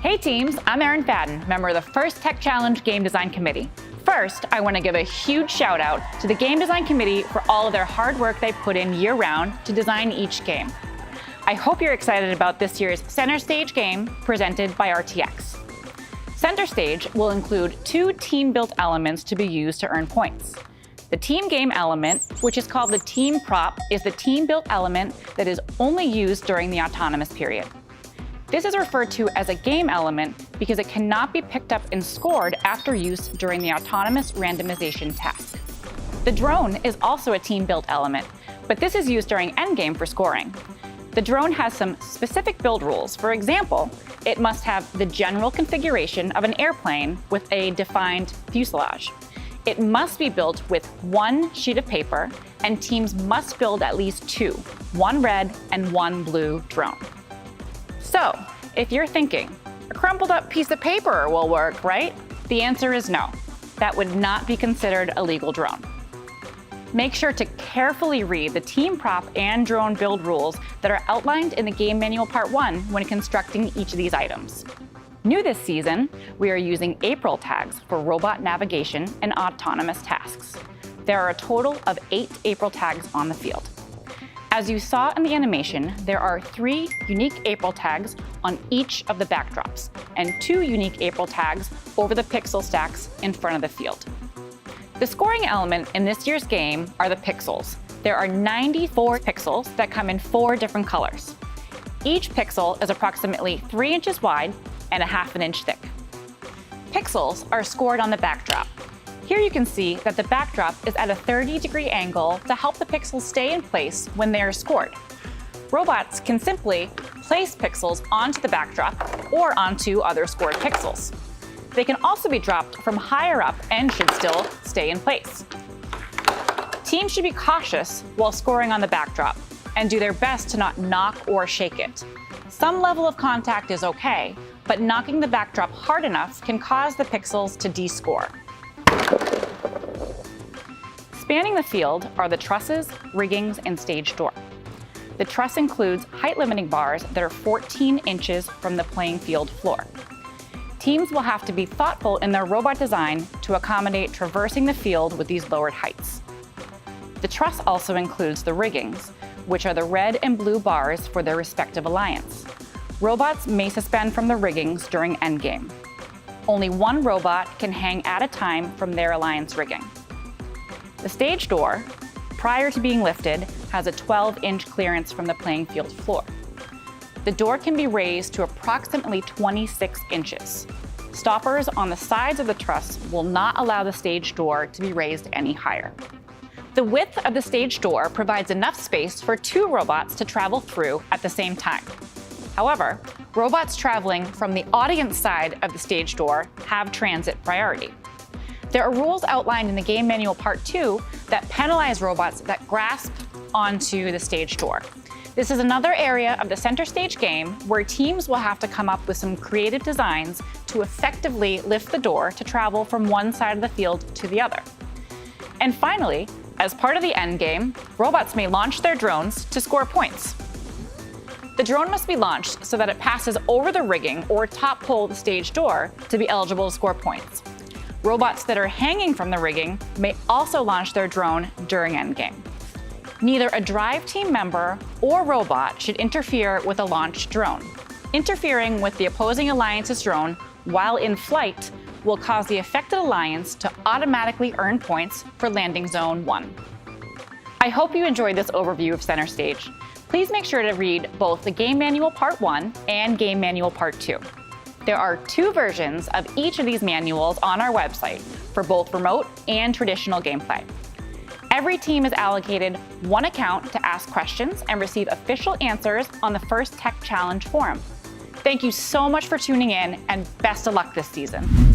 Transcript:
Hey teams, I'm Erin Fadden, member of the first Tech Challenge Game Design Committee. First, I want to give a huge shout out to the Game Design Committee for all of their hard work they put in year-round to design each game. I hope you're excited about this year's Center Stage game presented by RTX. Center Stage will include 2 team-built elements to be used to earn points. The team game element, which is called the team prop, is the team-built element that is only used during the autonomous period. This is referred to as a game element because it cannot be picked up and scored after use during the autonomous randomization task. The drone is also a team-built element, but this is used during endgame for scoring. The drone has some specific build rules. For example, it must have the general configuration of an airplane with a defined fuselage. It must be built with 1 sheet of paper, and teams must build at least 2, 1 red and 1 blue drone. So, if you're thinking, a crumpled up piece of paper will work, right? The answer is no. That would not be considered a legal drone. Make sure to carefully read the team prop and drone build rules that are outlined in the Game Manual Part 1 when constructing each of these items. New this season, we are using April tags for robot navigation and autonomous tasks. There are a total of 8 April tags on the field. As you saw in the animation, there are 3 unique April tags on each of the backdrops and 2 unique April tags over the pixel stacks in front of the field. The scoring element in this year's game are the pixels. There are 94 pixels that come in 4 different colors. Each pixel is approximately 3 inches wide and ½ an inch thick. Pixels are scored on the backdrop. Here you can see that the backdrop is at a 30-degree angle to help the pixels stay in place when they are scored. Robots can simply place pixels onto the backdrop or onto other scored pixels. They can also be dropped from higher up and should still stay in place. Teams should be cautious while scoring on the backdrop and do their best to not knock or shake it. Some level of contact is okay, but knocking the backdrop hard enough can cause the pixels to descore. Spanning the field are the trusses, riggings, and stage door. The truss includes height-limiting bars that are 14 inches from the playing field floor. Teams will have to be thoughtful in their robot design to accommodate traversing the field with these lowered heights. The truss also includes the riggings, which are the red and blue bars for their respective alliance. Robots may suspend from the riggings during endgame. Only 1 robot can hang at a time from their alliance rigging. The stage door, prior to being lifted, has a 12-inch clearance from the playing field floor. The door can be raised to approximately 26 inches. Stoppers on the sides of the truss will not allow the stage door to be raised any higher. The width of the stage door provides enough space for 2 robots to travel through at the same time. However, robots traveling from the audience side of the stage door have transit priority. There are rules outlined in the Game Manual Part 2 that penalize robots that grasp onto the stage door. This is another area of the Center Stage game where teams will have to come up with some creative designs to effectively lift the door to travel from one side of the field to the other. And finally, as part of the end game, robots may launch their drones to score points. The drone must be launched so that it passes over the rigging or top pole of the stage door to be eligible to score points. Robots that are hanging from the rigging may also launch their drone during endgame. Neither a drive team member or robot should interfere with a launched drone. Interfering with the opposing alliance's drone while in flight will cause the affected alliance to automatically earn points for landing zone 1. I hope you enjoyed this overview of Center Stage. Please make sure to read both the Game Manual Part 1 and Game Manual Part 2. There are 2 versions of each of these manuals on our website for both remote and traditional gameplay. Every team is allocated 1 account to ask questions and receive official answers on the first Tech Challenge forum. Thank you so much for tuning in, and best of luck this season.